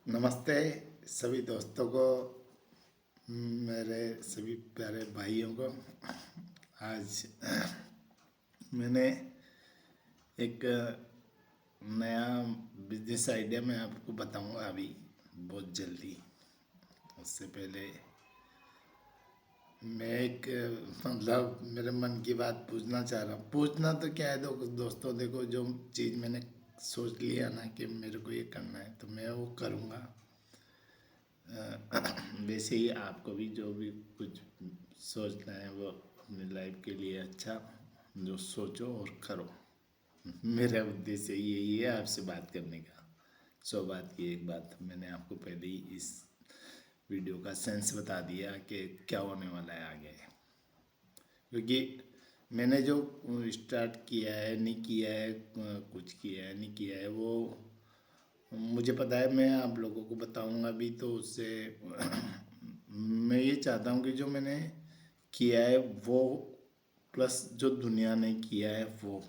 नमस्ते सभी दोस्तों को, मेरे सभी प्यारे भाइयों को। आज मैंने एक नया बिजनेस आइडिया मैं आपको बताऊंगा अभी बहुत जल्दी। उससे पहले मैं एक मतलब मेरे मन की बात पूछना चाह रहा हूँ। पूछना तो क्या है, दोस्तों देखो, जो चीज़ मैंने सोच लिया ना कि मेरे को ये करना है तो मैं वो करूँगा। वैसे ही आपको भी जो भी कुछ सोचना है वो अपनी लाइफ के लिए अच्छा जो सोचो और करो। मेरा उद्देश्य यही है आपसे बात करने का। सौ बात की एक बात मैंने आपको पहले ही इस वीडियो का सेंस बता दिया कि क्या होने वाला है आगे। क्योंकि मैंने जो स्टार्ट किया है नहीं किया है, कुछ किया है नहीं किया है, वो मुझे पता है। मैं आप लोगों को बताऊंगा भी तो उससे मैं ये चाहता हूँ कि जो मैंने किया है वो प्लस जो दुनिया ने किया है वो।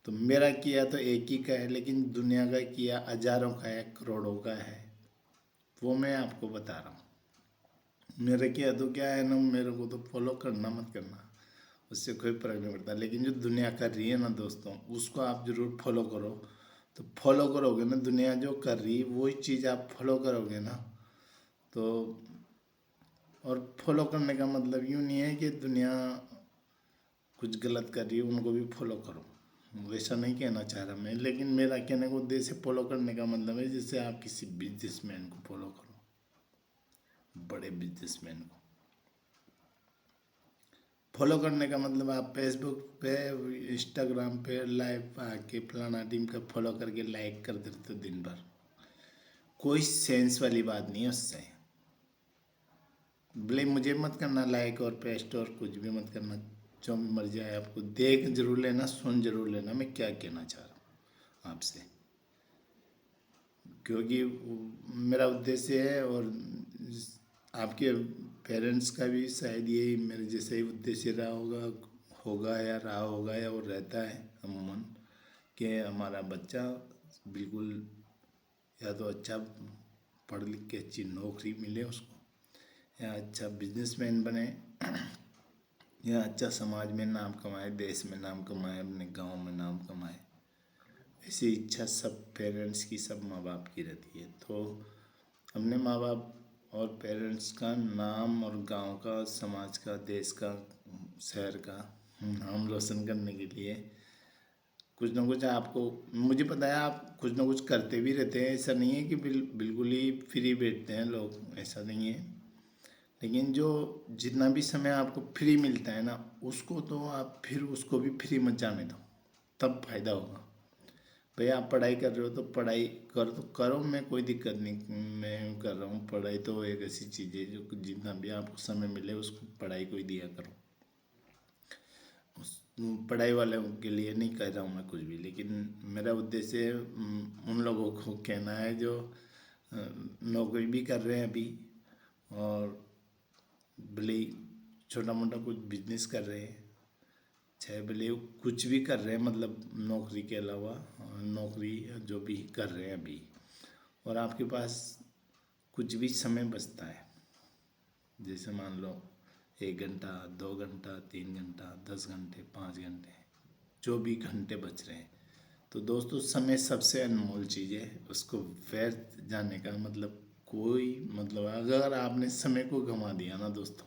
तो मेरा किया तो एक ही का है, लेकिन दुनिया का किया हजारों का है, करोड़ों का है। वो मैं आपको बता रहा हूँ। मेरा किया तो क्या है ना, मेरे को तो फॉलो करना मत करना, उससे कोई फर्क नहीं पड़ता। लेकिन जो दुनिया कर रही है ना दोस्तों, उसको आप ज़रूर फॉलो करो। तो फॉलो करोगे ना, दुनिया जो कर रही है वही चीज़ आप फॉलो करोगे ना। तो और फॉलो करने का मतलब यूँ नहीं है कि दुनिया कुछ गलत कर रही है उनको भी फॉलो करो, वैसा नहीं कहना चाह रहा मैं। लेकिन मेरा कहने का उद्देश्य फॉलो करने का मतलब है जैसे आप किसी बिजनेसमैन को फॉलो करो, बड़े बिजनेसमैन को फॉलो करने का मतलब आप फेसबुक पे इंस्टाग्राम पे लाइव आके फलाना टीम का फॉलो करके लाइक कर देते हो दिन भर। कोई सेंस वाली बात नहीं है उससे। भले मुझे मत करना लाइक और पेस्ट और कुछ भी मत करना, जो भी मर्जी आए आपको देख जरूर लेना, सुन जरूर लेना मैं क्या कहना चाह रहा हूँ आपसे। क्योंकि मेरा उद्देश्य है और आपके पेरेंट्स का भी शायद यही मेरे जैसा ही उद्देश्य रहा होगा, होगा या रहा होगा या वो रहता है अमूमन, कि हमारा बच्चा बिल्कुल या तो अच्छा पढ़ लिख के अच्छी नौकरी मिले उसको, या अच्छा बिजनेसमैन बने, या अच्छा समाज में नाम कमाए, देश में नाम कमाए, अपने गांव में नाम कमाए। ऐसी इच्छा सब पेरेंट्स की, सब माँ बाप की रहती है। तो अपने माँ बाप और पेरेंट्स का नाम और गांव का, समाज का, देश का, शहर का नाम रोशन करने के लिए कुछ ना कुछ आपको, मुझे पता है आप कुछ ना कुछ करते भी रहते हैं। ऐसा नहीं है कि बिल्कुल ही फ्री बैठते हैं लोग, ऐसा नहीं है। लेकिन जो जितना भी समय आपको फ्री मिलता है ना, उसको तो आप फिर उसको भी फ्री मत जाने दो, तब फायदा होगा। भाई आप पढ़ाई कर रहे हो तो पढ़ाई कर तो करो, मैं कोई दिक्कत नहीं, मैं कर रहा हूँ। पढ़ाई तो एक ऐसी चीज़ है जो जितना भी आपको समय मिले उसको पढ़ाई को ही दिया करो। पढ़ाई वालों के लिए नहीं कह रहा हूँ मैं कुछ भी, लेकिन मेरा उद्देश्य है उन लोगों को कहना है जो नौकरी भी कर रहे हैं अभी, और भले ही छोटा मोटा कुछ बिजनेस कर रहे हैं, चाहे भले वो कुछ भी कर रहे हैं, मतलब नौकरी के अलावा नौकरी जो भी कर रहे हैं अभी, और आपके पास कुछ भी समय बचता है, जैसे मान लो 1 घंटा, 2 घंटा, 3 घंटा, 10 घंटे, 5 घंटे, जो भी घंटे बच रहे हैं, तो दोस्तों समय सबसे अनमोल चीज़ है। उसको व्यर्थ जाने का मतलब कोई मतलब, अगर आपने समय को गंवा दिया ना दोस्तों,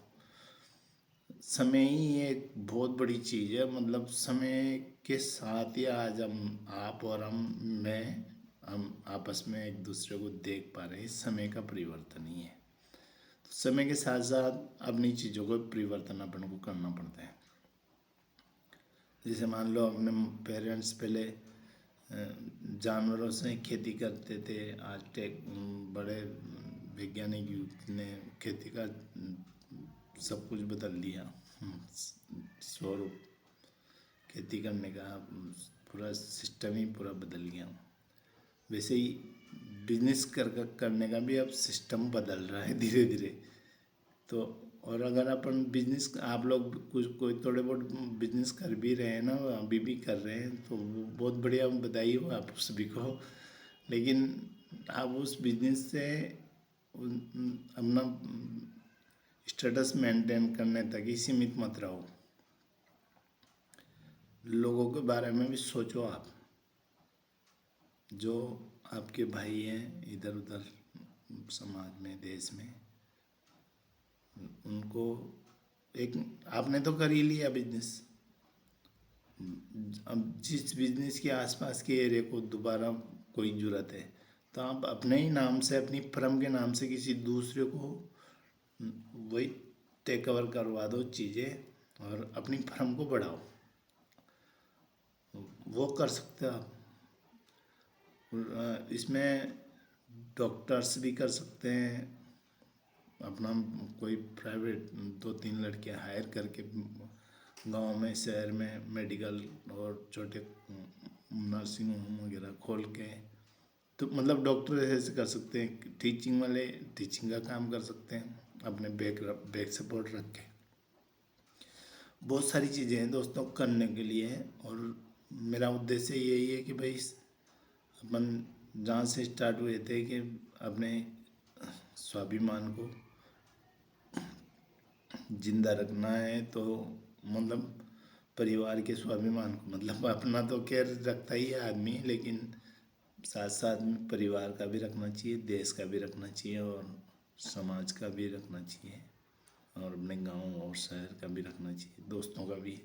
समय ही एक बहुत बड़ी चीज़ है। मतलब समय के साथ ही आज आप और हम आपस में एक दूसरे को देख पा रहे हैं। समय का परिवर्तन ही है। तो समय के साथ साथ अपनी चीज़ों को परिवर्तन अपन को करना पड़ता है। जैसे मान लो अपने पेरेंट्स पहले जानवरों से खेती करते थे, आज बड़े वैज्ञानिक युग ने खेती का सब कुछ बदल दिया। स्वरूप खेती करने का पूरा सिस्टम ही पूरा बदल गया। वैसे ही बिजनेस करने का भी अब सिस्टम बदल रहा है धीरे धीरे। तो और अगर अपन बिजनेस, आप लोग कुछ कोई थोड़े बहुत बिजनेस कर भी रहे हैं ना, अभी भी कर रहे हैं, तो वो बहुत बढ़िया, बधाई हो आप सभी को। लेकिन आप उस बिजनेस से अपना स्टेटस मेंटेन करने तक ही सीमित मत रहो। लोगों के बारे में भी सोचो आप, जो आपके भाई हैं इधर उधर समाज में, देश में, उनको एक आपने तो कर ही लिया बिजनेस। अब जिस बिजनेस के आसपास के एरिया को दोबारा कोई ज़रूरत है तो आप अपने ही नाम से, अपनी फर्म के नाम से किसी दूसरे को वही टेक ओवर करवा दो चीज़ें और अपनी फर्म को बढ़ाओ। वो कर सकते हो आप। इसमें डॉक्टर्स भी कर सकते हैं, अपना कोई प्राइवेट 2-3 लड़कियां हायर करके गांव में, शहर में मेडिकल और छोटे नर्सिंग होम वगैरह खोल के, तो मतलब डॉक्टर ऐसे कर सकते हैं। टीचिंग वाले टीचिंग का काम कर सकते हैं अपने बैक सपोर्ट रख के। बहुत सारी चीज़ें हैं दोस्तों करने के लिए, और मेरा उद्देश्य यही है कि भाई अपन जहाँ से स्टार्ट हुए थे कि अपने स्वाभिमान को जिंदा रखना है, तो मतलब परिवार के स्वाभिमान को, मतलब अपना तो खैर रखता ही है आदमी, लेकिन साथ साथ में परिवार का भी रखना चाहिए, देश का भी रखना चाहिए, और समाज का भी रखना चाहिए, और अपने गांव और शहर का भी रखना चाहिए, दोस्तों का भी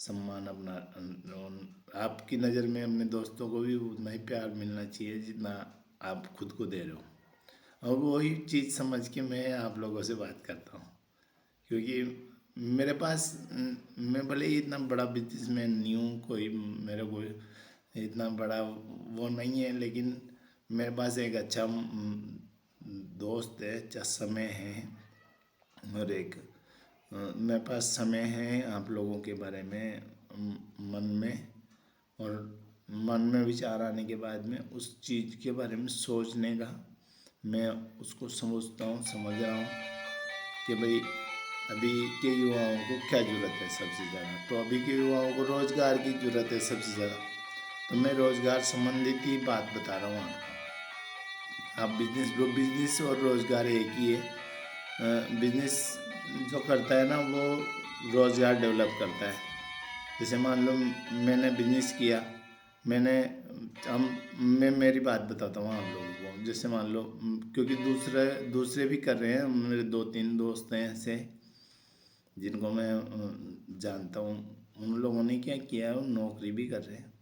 सम्मान अपना। आपकी नज़र में अपने दोस्तों को भी उतना ही प्यार मिलना चाहिए जितना आप खुद को दे रहे हो। और वही चीज़ समझ के मैं आप लोगों से बात करता हूँ, क्योंकि मेरे पास मैं भले ही इतना बड़ा बिजनेसमैन नहीं हूँ, कोई मेरे को इतना बड़ा वो नहीं है, लेकिन मेरे पास एक अच्छा दोस्त है, अच्छा समय है, और एक मेरे पास समय है आप लोगों के बारे में मन में, और मन में विचार आने के बाद में उस चीज़ के बारे में सोचने का मैं उसको समझता हूँ, समझ रहा हूँ कि भाई अभी के युवाओं को क्या ज़रूरत है सबसे ज़्यादा। तो अभी के युवाओं को रोज़गार की ज़रूरत है सबसे ज़्यादा, तो मैं रोज़गार संबंधित ही बात बता रहा हूँ आपको। आप बिजनेस और रोज़गार एक ही है। बिजनेस जो करता है ना वो रोज़गार डेवलप करता है। जैसे मान लो मैंने बिजनेस किया, मैंने हम मैं मेरी बात बताता हूँ आप लोगों को। जैसे मान लो क्योंकि दूसरे दूसरे भी कर रहे हैं, मेरे 2-3 दोस्त हैं ऐसे जिनको मैं जानता हूँ। उन लोगों ने क्या किया है, वो नौकरी भी कर रहे हैं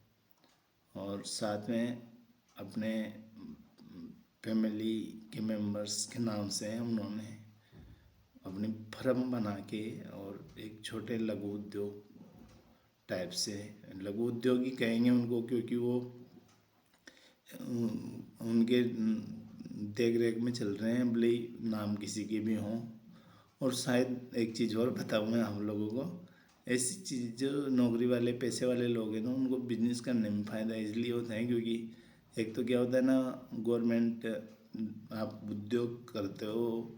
और साथ में अपने फैमिली के मेंबर्स के नाम से उन्होंने अपनी फर्म बना के और एक छोटे लघु उद्योग टाइप से, लघु उद्योग ही कहेंगे उनको, क्योंकि वो उनके देख रेख में चल रहे हैं, भले ही नाम किसी के भी हों। और शायद एक चीज़ और बताऊँ मैं आप लोगों को, ऐसी चीज़ जो नौकरी वाले पैसे वाले लोग हैं ना, उनको बिजनेस करने में फ़ायदा इसलिए होता है क्योंकि एक तो क्या होता है ना, गवर्नमेंट, आप उद्योग करते हो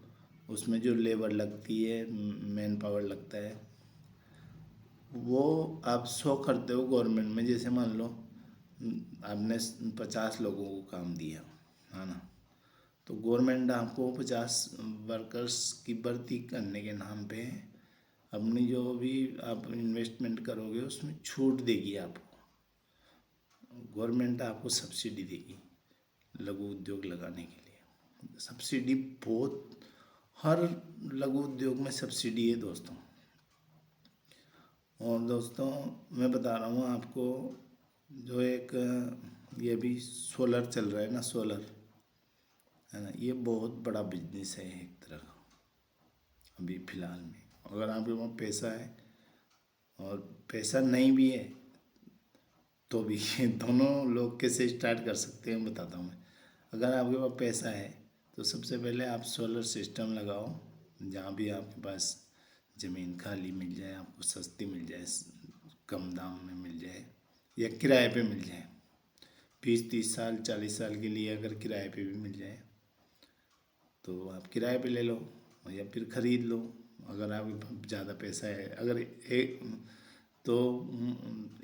उसमें जो लेबर लगती है, मैन पावर लगता है, वो आप 100 करते हो गवर्नमेंट में। जैसे मान लो आपने 50 लोगों को काम दिया है ना, तो गवर्नमेंट आपको 50 वर्कर्स की भर्ती करने के नाम पे अपनी जो भी आप इन्वेस्टमेंट करोगे उसमें छूट देगी आपको। गवर्नमेंट आपको सब्सिडी देगी लघु उद्योग लगाने के लिए। सब्सिडी बहुत, हर लघु उद्योग में सब्सिडी है दोस्तों। और दोस्तों मैं बता रहा हूँ आपको, जो एक ये भी सोलर चल रहा है ना, सोलर है ना, ये बहुत बड़ा बिजनेस है एक तरह का अभी फ़िलहाल में। अगर आपके पास पैसा है और पैसा नहीं भी है तो भी दोनों लोग कैसे स्टार्ट कर सकते हैं बताता हूँ मैं। अगर आपके पास पैसा है तो सबसे पहले आप सोलर सिस्टम लगाओ, जहाँ भी आपके पास ज़मीन खाली मिल जाए, आपको सस्ती मिल जाए, कम दाम में मिल जाए या किराए पे मिल जाए, 20-30 साल 40 साल के लिए अगर किराए पे भी मिल जाए तो आप किराए पे ले लो या फिर ख़रीद लो। अगर आपके पास ज़्यादा पैसा है, अगर एक तो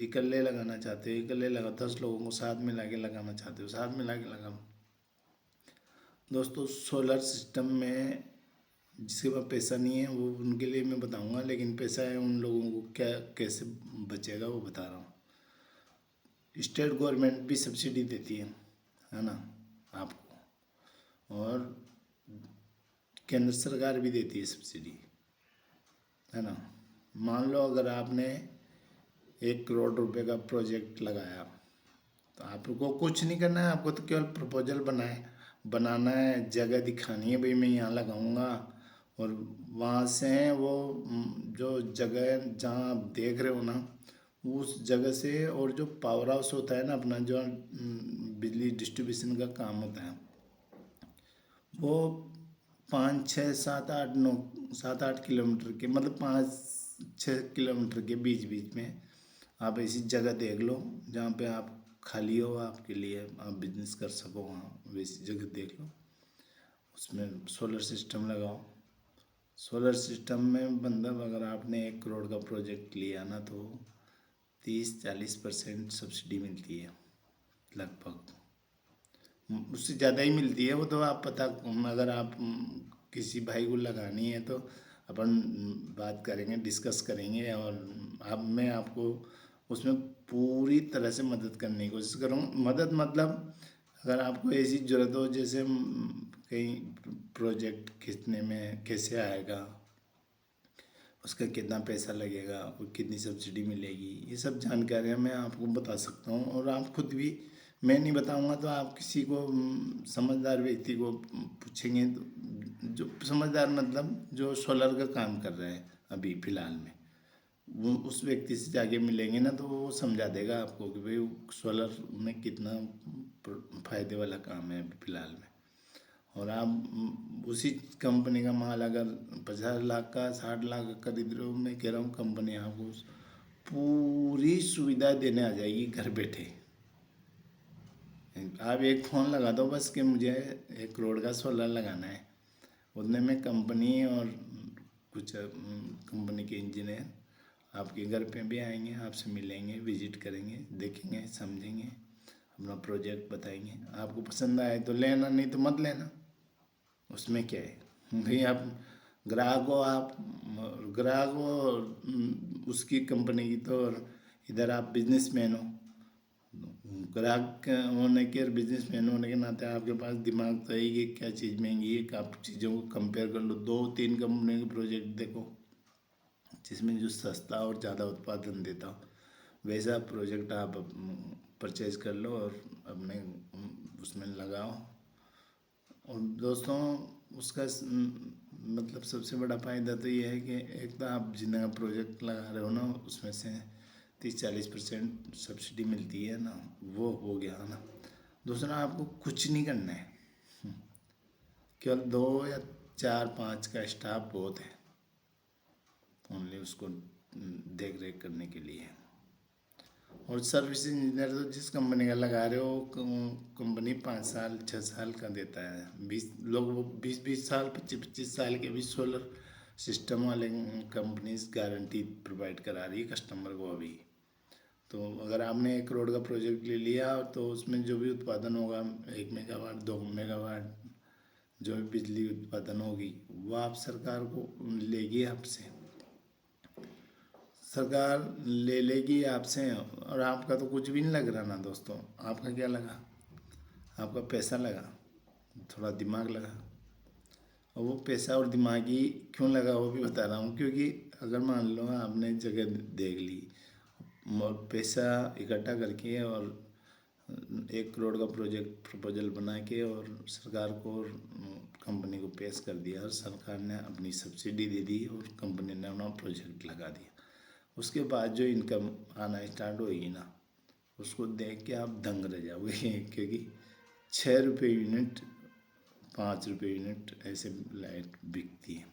इकल्ले लगाना चाहते हो इकल्ले लगाओ, 10 लोगों को साथ में ला के लगाना चाहते हो साथ में ला के लगाओ। दोस्तों सोलर सिस्टम में जिसके पास पैसा नहीं है वो उनके लिए मैं बताऊंगा, लेकिन पैसा है उन लोगों को क्या कैसे बचेगा वो बता रहा हूँ। स्टेट गवर्नमेंट भी सब्सिडी देती है ना आपको, और केंद्र सरकार भी देती है सब्सिडी, है ना। मान लो अगर आपने 1 करोड़ रुपए का प्रोजेक्ट लगाया तो आपको कुछ नहीं करना है, आपको तो केवल प्रपोजल बनाना है, जगह दिखानी है, भाई मैं यहाँ लगाऊंगा। और वहाँ से वो जो जगह जहाँ आप देख रहे हो ना, उस जगह से, और जो पावर हाउस होता है ना अपना, जो बिजली डिस्ट्रीब्यूशन का काम होता है, वो 5 6 7 8 9 7 8 किलोमीटर के, मतलब 5 6 किलोमीटर के बीच बीच में आप ऐसी जगह देख लो जहाँ पे आप खाली हो, आपके लिए आप बिजनेस कर सको, वहाँ वैसी जगह देख लो, उसमें सोलर सिस्टम लगाओ। सोलर सिस्टम में मतलब अगर आपने 1 करोड़ का प्रोजेक्ट लिया ना, तो 30 40% सब्सिडी मिलती है लगभग, उससे ज़्यादा ही मिलती है वो तो। आप पता, अगर आप किसी भाई को लगानी है तो अपन बात करेंगे, डिस्कस करेंगे, और अब मैं आपको उसमें पूरी तरह से मदद करने की कोशिश करूँगा। मदद मतलब अगर आपको ऐसी ज़रूरत हो, जैसे कहीं प्रोजेक्ट खींचने में कैसे आएगा, उसका कितना पैसा लगेगा और कितनी सब्सिडी मिलेगी, ये सब जानकारियाँ मैं आपको बता सकता हूँ। और आप खुद भी, मैं नहीं बताऊँगा तो आप किसी को समझदार व्यक्ति को पूछेंगे, तो जो समझदार मतलब जो सोलर का काम कर रहे हैं अभी फ़िलहाल में, वो उस व्यक्ति से जाके मिलेंगे ना, तो वो समझा देगा आपको कि भाई सोलर में कितना फ़ायदे वाला काम है अभी फ़िलहाल में। और आप उसी कंपनी का माल अगर 50 लाख का 60 लाख का खरीद रहे हो, मैं कह रहा हूँ कंपनी आपको पूरी सुविधा देने आ जाएगी घर बैठे। आप एक फ़ोन लगा दो बस कि मुझे 1 करोड़ का सोलर लगाना है, उतने में कंपनी और कुछ कंपनी के इंजीनियर आपके घर पे भी आएंगे, आपसे मिलेंगे, विजिट करेंगे, देखेंगे, समझेंगे, अपना प्रोजेक्ट बताएंगे। आपको पसंद आए तो लेना, नहीं तो मत लेना, उसमें क्या है भाई। आप ग्राहक हो, आप ग्राहक हो, उसकी कंपनी की तो, और इधर आप बिजनेसमैन हो। ग्राहक होने के और बिजनेसमैन होने के नाते आपके पास दिमाग तो है ही कि क्या चीज़ महंगी है, आप चीज़ों को कंपेयर कर लो, 2 3 कंपनी के प्रोजेक्ट देखो जिसमें जो सस्ता और ज़्यादा उत्पादन देता हो, वैसा प्रोजेक्ट आप परचेज कर लो और अपने उसमें लगाओ। और दोस्तों उसका मतलब सबसे बड़ा फ़ायदा तो ये है कि एक तो आप जितना प्रोजेक्ट लगा रहे हो ना, उसमें से 30 40% सब्सिडी मिलती है ना, वो हो गया ना। दूसरा आपको कुछ नहीं करना है, केवल 2 या 4 5 का स्टाफ बहुत है ओनली उसको देख रेख करने के लिए। और सर्विस इंजीनियर तो जिस कंपनी का लगा रहे हो, कंपनी 5 साल 6 साल का देता है, 20 लोग वो 20 20 साल 25 25 साल के भी सोलर सिस्टम वाले कंपनीज गारंटी प्रोवाइड करा रही है कस्टमर को अभी। तो अगर आपने 1 करोड़ का प्रोजेक्ट ले लिया तो उसमें जो भी उत्पादन होगा, 1 मेगावाट 2 मेगावाट जो भी बिजली उत्पादन होगी, वो आप सरकार को लेगी आपसे, सरकार ले लेगी आपसे। और आपका तो कुछ भी नहीं लग रहा ना दोस्तों, आपका क्या लगा, आपका पैसा लगा, थोड़ा दिमाग लगा। और वो पैसा और दिमाग ही क्यों लगा वो भी बता रहा हूँ, क्योंकि अगर मान लो आपने जगह देख ली और पैसा इकट्ठा करके और 1 करोड़ का प्रोजेक्ट प्रपोजल बना के और सरकार को और कंपनी को पेश कर दिया, और सरकार ने अपनी सब्सिडी दे दी और कंपनी ने अपना प्रोजेक्ट लगा दिया, उसके बाद जो इनकम आना स्टार्ट होगी ना, उसको देख के आप दंग रह जाओगे क्योंकि 6 रुपये यूनिट 5 रुपये यूनिट ऐसे लाइट बिकती है।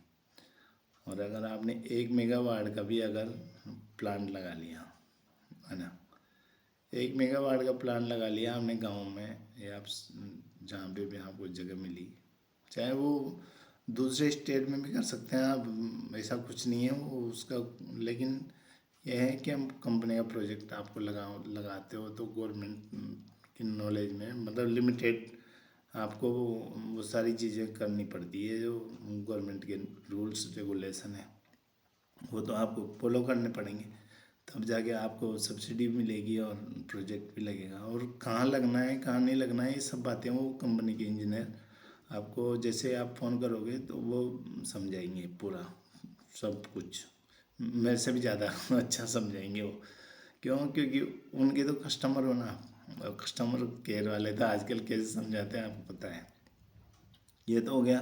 और अगर आपने 1 मेगावाट का भी अगर प्लांट लगा लिया, है ना, 1 मेगावाट का प्लांट लगा लिया आपने गांव में, या आप जहाँ पे भी आपको जगह मिली, चाहे वो दूसरे स्टेट में भी कर सकते हैं आप, ऐसा कुछ नहीं है वो उसका। लेकिन यह है कि हम कंपनी का प्रोजेक्ट आपको लगाते हो तो गवर्नमेंट की नॉलेज में, मतलब लिमिटेड आपको वो सारी चीज़ें करनी पड़ती है, जो गवर्नमेंट के रूल्स रेगुलेशन है वो तो आपको फॉलो करने पड़ेंगे, तब जाके आपको सब्सिडी मिलेगी और प्रोजेक्ट भी लगेगा। और कहाँ लगना है कहाँ नहीं लगना है ये सब बातें वो कंपनी के इंजीनियर आपको, जैसे आप फ़ोन करोगे तो वो समझाएंगे पूरा सब कुछ, मेरे से भी ज़्यादा अच्छा समझाएंगे वो। क्यों? क्योंकि उनके तो कस्टमर हो ना, और कस्टमर केयर वाले तो आजकल कैसे समझाते हैं आपको पता है। ये तो हो गया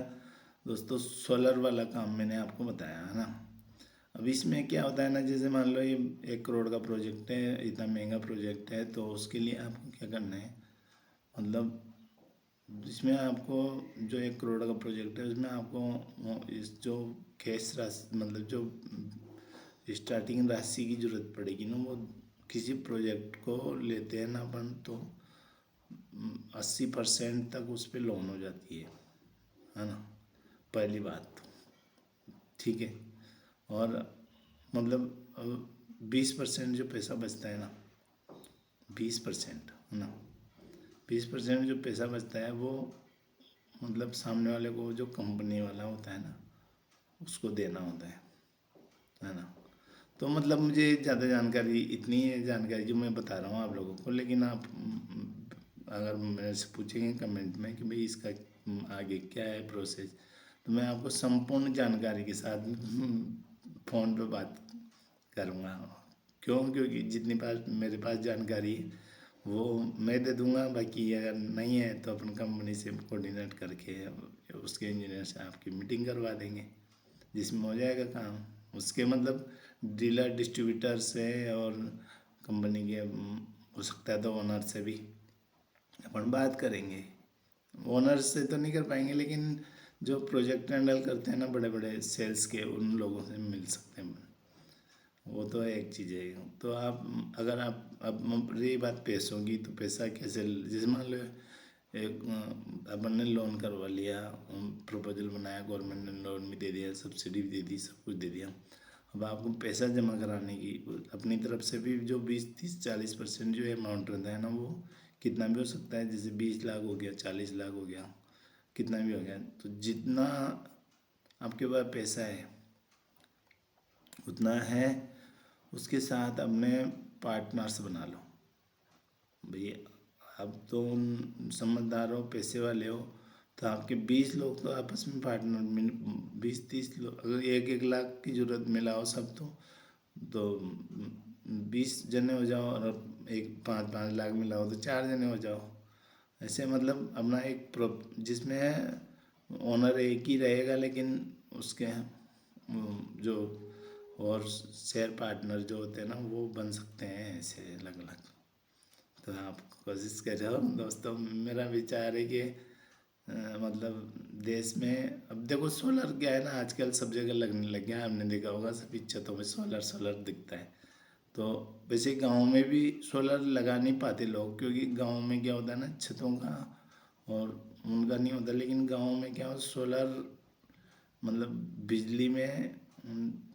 दोस्तों सोलर वाला काम, मैंने आपको बताया है ना। अब इसमें क्या होता है ना, जैसे मान लो ये 1 करोड़ का प्रोजेक्ट है, इतना महंगा प्रोजेक्ट है, तो उसके लिए आपको क्या करना है, मतलब इसमें आपको जो 1 करोड़ का प्रोजेक्ट है उसमें आपको इस जो कैश राशि मतलब जो स्टार्टिंग राशि की जरूरत पड़ेगी ना, वो किसी प्रोजेक्ट को लेते हैं ना अपन तो 80% तक उस पर लोन हो जाती है ना, पहली बात तो, ठीक है। और मतलब 20% जो पैसा बचता है ना, 20% है ना, 20% जो पैसा बचता है वो मतलब सामने वाले को जो कंपनी वाला होता है ना उसको देना होता है ना। तो मतलब मुझे ज़्यादा जानकारी इतनी है, जानकारी जो मैं बता रहा हूँ आप लोगों को, लेकिन आप अगर मेरे से पूछेंगे कमेंट में कि भाई इसका आगे क्या है प्रोसेस, तो मैं आपको संपूर्ण जानकारी के साथ फ़ोन पे बात करूँगा। क्यों? क्योंकि जितनी पास मेरे पास जानकारी है वो मैं दे दूँगा, बाकी अगर नहीं है तो अपन कंपनी से कोऑर्डिनेट करके उसके इंजीनियर से आपकी मीटिंग करवा देंगे, जिसमें हो जाएगा काम। उसके मतलब डीलर डिस्ट्रीब्यूटर से और कंपनी के हो सकता है तो ओनर से भी अपन बात करेंगे। ओनर से तो नहीं कर पाएंगे, लेकिन जो प्रोजेक्ट हैंडल करते हैं ना बड़े बड़े सेल्स के, उन लोगों से मिल सकते हैं, वो तो एक चीज़ है। तो आप अगर आप अब रही बात पैसों की, तो पैसा कैसे, जैसे मान लो एक अपन ने लोन करवा लिया, प्रपोजल बनाया, गवर्नमेंट ने लोन भी दे दिया, सब्सिडी भी दे दी, सब कुछ दे दिया। अब आपको पैसा जमा कराने की अपनी तरफ से भी जो 20, 30, 40% जो अमाउंट रहता है ना, वो कितना भी हो सकता है, जैसे 20 लाख हो गया, 40 लाख हो गया, कितना भी हो गया। तो जितना आपके पास पैसा है उतना है, उसके साथ अपने पार्टनर्स बना लो भैया। अब तो उन समझदार हो, पैसे वाले हो, तो आपके 20 लोग तो आपस में पार्टनर, 20, 30 लोग, अगर 1-1 लाख की जरूरत मिलाओ सब तो 20 जने हो जाओ, और एक 5-5 लाख मिलाओ तो 4 जने हो जाओ। ऐसे मतलब अपना एक जिसमें ओनर एक ही रहेगा, लेकिन उसके जो और शेयर पार्टनर जो होते हैं ना वो बन सकते हैं ऐसे अलग अलग। तो आप कोशिश कर रहे हो दोस्तों, मेरा विचार है कि मतलब देश में अब देखो सोलर क्या है ना, आजकल सब जगह लगने लग गया, हमने देखा होगा सभी छतों में सोलर सोलर दिखता है। तो वैसे गांव में भी सोलर लगा नहीं पाते लोग, क्योंकि गांव में क्या होता है ना, छतों का और उनका नहीं होता, लेकिन गांव में क्या हो सोलर मतलब बिजली में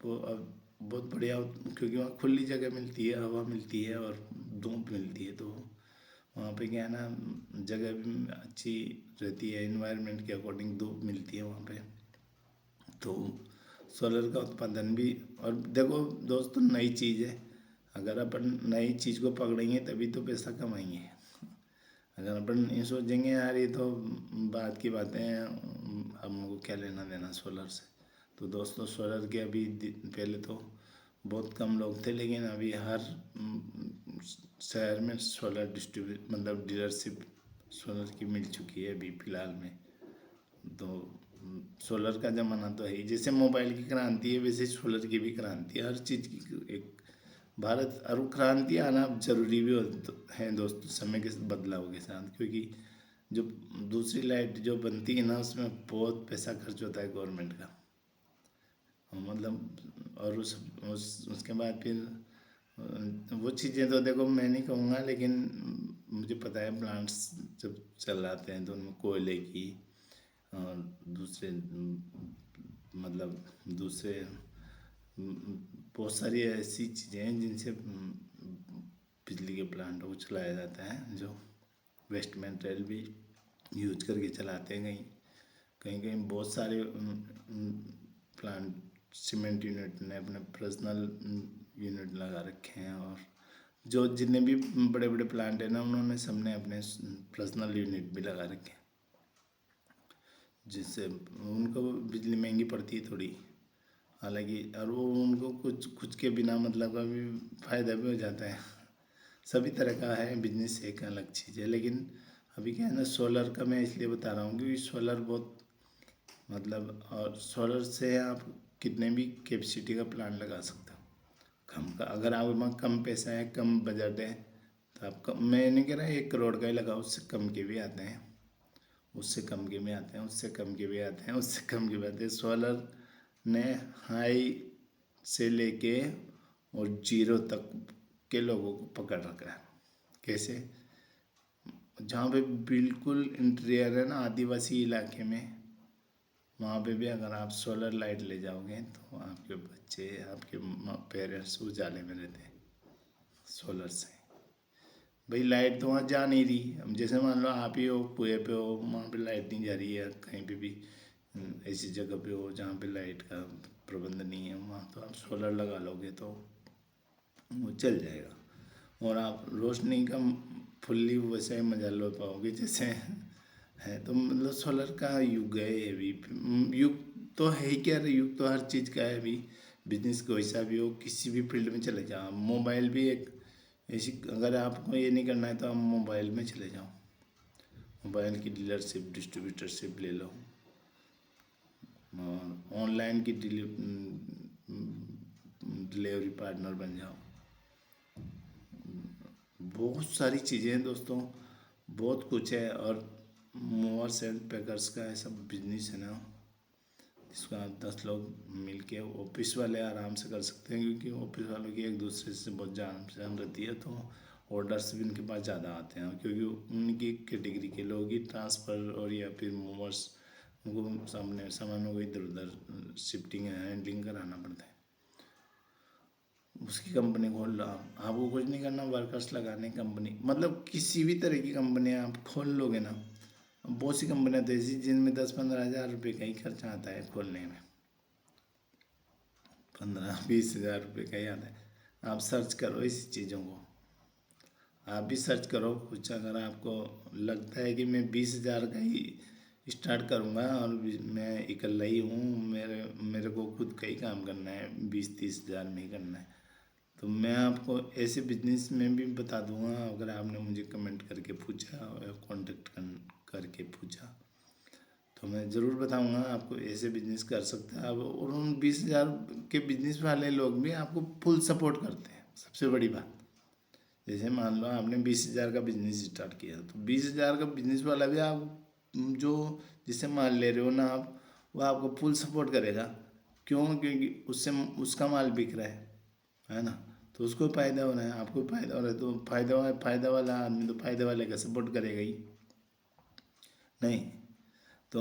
वो अब बहुत बढ़िया क्योंकि वहाँ खुली जगह मिलती है, हवा मिलती है और धूप मिलती है, तो वहाँ पे क्या है ना जगह भी अच्छी रहती है, इन्वायरमेंट के अकॉर्डिंग धूप मिलती है वहाँ पे। तो सोलर का उत्पादन भी, और देखो दोस्तों नई चीज़ है, अगर अपन नई चीज़ को पकड़ेंगे तभी तो पैसा कमाएंगे। अगर अपन ये सोचेंगे यार ये तो बात की बातें हैं, हमको क्या लेना देना सोलर से, तो दोस्तों सोलर के अभी पहले तो बहुत कम लोग थे, लेकिन अभी हर शहर में सोलर डिस्ट्रीब्यूट मतलब डीलरशिप सोलर की मिल चुकी है अभी फ़िलहाल में। तो सोलर का ज़माना तो है ही, जैसे मोबाइल की क्रांति है वैसे सोलर की भी क्रांति है, हर चीज़ की एक भारत और क्रांति आना जरूरी भी है दोस्तों समय के बदलाव के साथ, क्योंकि जो दूसरी लाइट जो बनती है ना उसमें बहुत पैसा खर्च होता है गवर्नमेंट का, मतलब और उसके बाद फिर वो चीज़ें तो देखो मैं नहीं कहूँगा, लेकिन मुझे पता है प्लांट्स जब चल जाते हैं तो उनमें कोयले की और दूसरे मतलब दूसरे बहुत सारी ऐसी चीज़ें हैं जिनसे बिजली के प्लांटों को चलाया जाता है, जो वेस्ट मटेरियल भी यूज करके चलाते हैं। कहीं कहीं कहीं बहुत सारे प्लांट सीमेंट यूनिट ने अपने पर्सनल यूनिट लगा रखे हैं, और जो जितने भी बड़े बड़े प्लांट हैं ना, उन्होंने सबने अपने पर्सनल यूनिट भी लगा रखे हैं, जिससे उनको बिजली महंगी पड़ती है थोड़ी, हालांकि, और वो उनको कुछ कुछ के बिना मतलब का भी फायदा भी हो जाता है। सभी तरह का है बिजनेस, एक अलग चीज़ है। लेकिन अभी क्या है ना, सोलर का मैं इसलिए बता रहा हूँ क्योंकि सोलर बहुत मतलब, और सोलर से आप कितने भी कैपेसिटी का प्लांट लगा सकते हो कम का। अगर आपके पास कम पैसा है, कम बजट है, तो आप कम, मैं नहीं कह रहा 1 करोड़ का ही लगाओ, उससे कम के भी आते हैं, उससे कम के भी आते हैं, उससे कम के भी आते हैं, उससे कम के भी आते हैं। सोलर ने हाई से लेके और जीरो तक के लोगों को पकड़ रखा है। कैसे? जहाँ पे बिल्कुल इंटीरियर है ना, आदिवासी इलाके में, वहाँ पे भी अगर आप सोलर लाइट ले जाओगे तो आपके बच्चे, आपके पेरेंट्स उजाले में रहते हैं सोलर से। भाई लाइट तो वहाँ जा नहीं रही, अब जैसे मान लो आप ही हो कुएं पे हो, वहाँ पे लाइट नहीं जा रही है, कहीं पे भी ऐसी जगह पे हो जहाँ पे लाइट का प्रबंध नहीं है, वहाँ तो आप सोलर लगा लोगे तो वो चल जाएगा, और आप रोशनी का फुल्ली वैसे मजा लो पाओगे जैसे है। तो मतलब सोलर का युग है ये भी, युग तो है ही क्या, युग तो हर चीज़ का है अभी। बिजनेस कोई भी हो, किसी भी फील्ड में चले जाओ। मोबाइल भी एक ऐसी, अगर आपको ये नहीं करना है तो आप मोबाइल में चले जाओ, मोबाइल की डीलरशिप डिस्ट्रीब्यूटरशिप ले लो, और ऑनलाइन की डिलीवरी पार्टनर बन जाओ। बहुत सारी चीज़ें हैं दोस्तों, बहुत कुछ है। और मूवर्स एंड पैकर्स का ऐसा बिजनेस है ना, जिसको आप 10 लोग मिल के, ऑफिस वाले आराम से कर सकते हैं, क्योंकि ऑफिस वालों की एक दूसरे से बहुत जान पहचान रहती है, तो ऑर्डर्स भी उनके पास ज़्यादा आते हैं, क्योंकि उनकी कैटेगरी के लोग ही ट्रांसफ़र और या फिर मूवर्स, उनको सामने सामानों को इधर उधर शिफ्टिंग हैंडलिंग कराना पड़ता है। उसकी कंपनी खोल लो आप, आपको कुछ नहीं करना, वर्कर्स लगाने कंपनी, मतलब किसी भी तरह की कंपनी आप खोल लोगे ना। बहुत सी कंपनियाँ तो ऐसी जिनमें 10-15 हज़ार रुपये का ही खर्चा आता है खोलने में, 15-20 हज़ार रुपये का ही आता है। आप सर्च करो इस चीज़ों को, आप भी सर्च करो कुछ, अगर आपको लगता है कि मैं 20 हज़ार का ही स्टार्ट करूँगा और मैं इकल्ला ही हूँ, मेरे मेरे को खुद का ही काम करना है, 20-30 हज़ार में ही करना है, तो मैं आपको ऐसे बिजनेस में भी बता दूंगा। अगर आपने मुझे कमेंट करके पूछा या कांटेक्ट करके पूछा तो मैं ज़रूर बताऊंगा आपको, ऐसे बिजनेस कर सकते हैं आप। और उन 20 हज़ार के बिजनेस वाले लोग भी आपको फुल सपोर्ट करते हैं, सबसे बड़ी बात। जैसे मान लो आपने 20 हज़ार का बिजनेस स्टार्ट किया, तो 20 हज़ार का बिजनेस वाला भी आप जो जिससे माल ले रहे हो ना आप, वो आपको फुल सपोर्ट करेगा। क्यों? क्योंकि उससे उसका माल बिक रहा है ना, तो उसको फ़ायदा हो रहा है, आपको फ़ायदा हो रहा है, तो फ़ायदा वाला आदमी तो फ़ायदे वाले का सपोर्ट करेगा ही नहीं। तो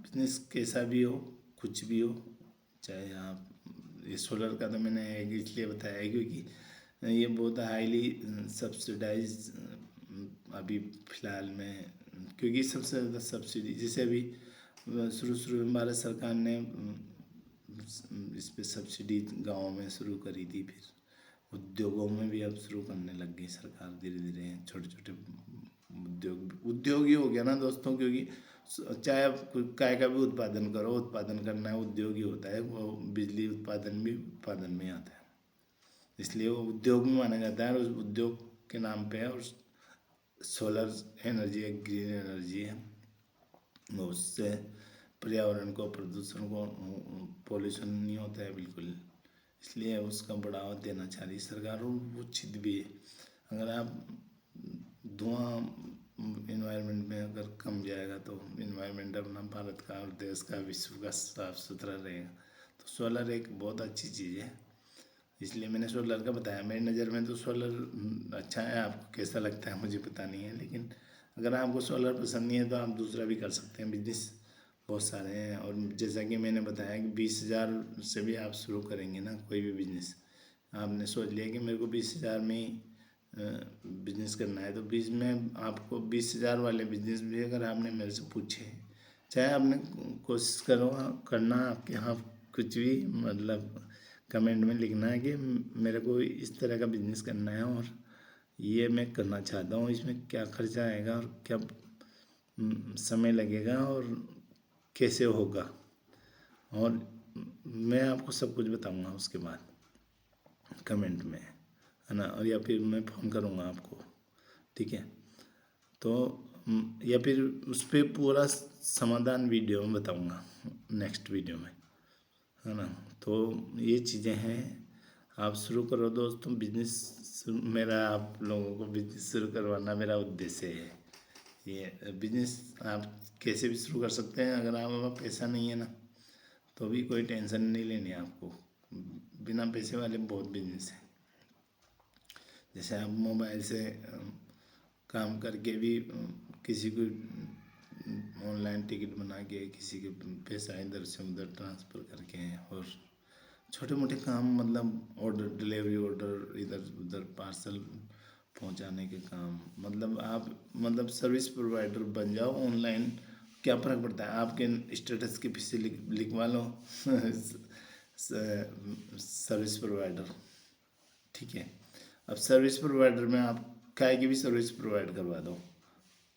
बिजनेस कैसा भी हो, कुछ भी हो, चाहे आप, ये सोलर का तो मैंने इसलिए बताया है क्योंकि ये बहुत हाईली सब्सिडाइज अभी फ़िलहाल में, क्योंकि सबसे ज़्यादा सब्सिडी, जैसे अभी शुरू शुरू में भारत सरकार ने इस पे सब्सिडी गाँव में शुरू करी थी, फिर उद्योगों में भी अब शुरू करने लग गई सरकार धीरे धीरे। छोटे छोटे उद्योग ही हो गया ना दोस्तों, क्योंकि चाहे आप काय का भी उत्पादन करो, उत्पादन करना है उद्योग ही होता है, वो बिजली उत्पादन भी उत्पादन में आता है, इसलिए वो उद्योग में माना जाता है, और उस उद्योग के नाम पे है। और सोलर एनर्जी एक ग्रीन एनर्जी है, उससे पर्यावरण को, प्रदूषण को, पॉल्यूशन नहीं होता है बिल्कुल, इसलिए उसका बढ़ावा देना चाह रही सरकार, और वो उचित भी है। अगर आप धुआं इन्वायरमेंट में अगर कम जाएगा तो इन्वायरमेंट अपना भारत का और देश का, विश्व का साफ सुथरा रहेगा। तो सोलर एक बहुत अच्छी चीज़ है, इसलिए मैंने सोलर का बताया। मेरी नज़र में तो सोलर अच्छा है, आपको कैसा लगता है मुझे पता नहीं है, लेकिन अगर आपको सोलर पसंद नहीं है तो आप दूसरा भी कर सकते हैं बिजनेस, बहुत सारे हैं। और जैसा कि मैंने बताया कि 20 हज़ार से भी आप शुरू करेंगे ना कोई भी बिजनेस, आपने सोच लिया कि मेरे को 20 हज़ार में ही बिजनेस करना है तो बीच में आपको 20,000 वाले बिजनेस भी अगर आपने मेरे से पूछे, चाहे आपने कोशिश करो करना आपके यहाँ कुछ भी मतलब कमेंट में लिखना है कि मेरे को इस तरह का बिजनेस करना है और ये मैं करना चाहता हूँ, इसमें क्या खर्चा आएगा और क्या समय लगेगा और कैसे होगा, और मैं आपको सब कुछ बताऊंगा उसके बाद कमेंट में, है ना, और या फिर मैं फ़ोन करूंगा आपको, ठीक है। तो या फिर उस पर पूरा समाधान वीडियो में बताऊंगा नेक्स्ट वीडियो में, है ना। तो ये चीज़ें हैं, आप शुरू करो दोस्तों बिजनेस। मेरा आप लोगों को बिजनेस शुरू करवाना मेरा उद्देश्य है। ये बिजनेस आप कैसे भी शुरू कर सकते हैं, अगर आपके पास पैसा नहीं है ना तो भी कोई टेंशन नहीं लेनी है आपको। बिना पैसे वाले बहुत बिजनेस हैं। जैसे आप मोबाइल से काम करके भी किसी को ऑनलाइन टिकट बना के किसी के पैसा इधर से उधर ट्रांसफ़र करके, और छोटे मोटे काम मतलब ऑर्डर डिलीवरी ऑर्डर इधर उधर पार्सल पहुंचाने के काम, मतलब आप मतलब सर्विस प्रोवाइडर बन जाओ ऑनलाइन। क्या फ़र्क पड़ता है, आपके स्टेटस के पीछे लिखवा लो सर्विस प्रोवाइडर, ठीक है। अब सर्विस प्रोवाइडर में आप काय की भी सर्विस प्रोवाइड करवा दो,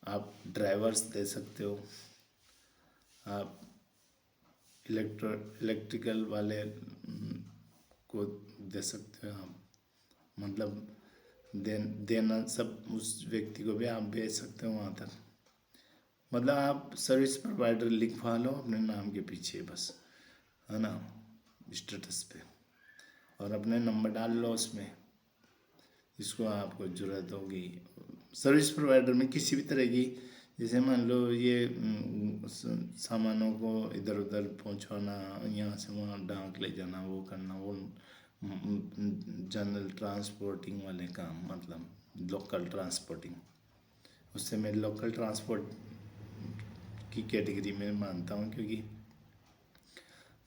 आप ड्राइवर्स दे सकते हो, आप इलेक्ट्रिकल वाले को दे सकते हो आप, मतलब देना सब उस व्यक्ति को भी आप भेज सकते हो वहाँ तक। मतलब आप सर्विस प्रोवाइडर लिखवा लो अपने नाम के पीछे बस, है ना, स्टेटस पे, और अपने नंबर डाल लो उसमें जिसको आपको ज़रूरत होगी। सर्विस प्रोवाइडर में किसी भी तरह की, जैसे मान लो ये सामानों को इधर उधर पहुंचाना, यहाँ से वहाँ डाक ले जाना, वो करना, वो जनरल ट्रांसपोर्टिंग वाले काम, मतलब लोकल ट्रांसपोर्टिंग, उससे मैं लोकल ट्रांसपोर्ट की कैटेगरी में मानता हूँ, क्योंकि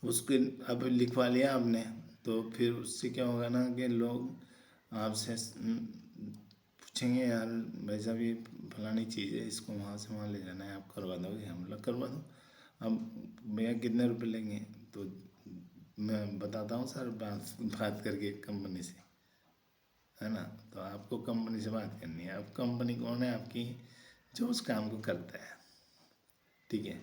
उसके अब लिखवा लिया आपने तो फिर उससे क्या होगा ना कि लोग आपसे पूछेंगे, यार भाई साहब ये फलानी चीज़ है, इसको वहाँ से वहाँ ले जाना है, आप करवा दोगे, हम लोग करवा दो। अब भैया कितने रुपए लेंगे, तो मैं बताता हूँ सर, बात करके कंपनी से, है ना। तो आपको कंपनी से बात करनी है। अब कंपनी कौन है आपकी, जो उस काम को करता है, ठीक है।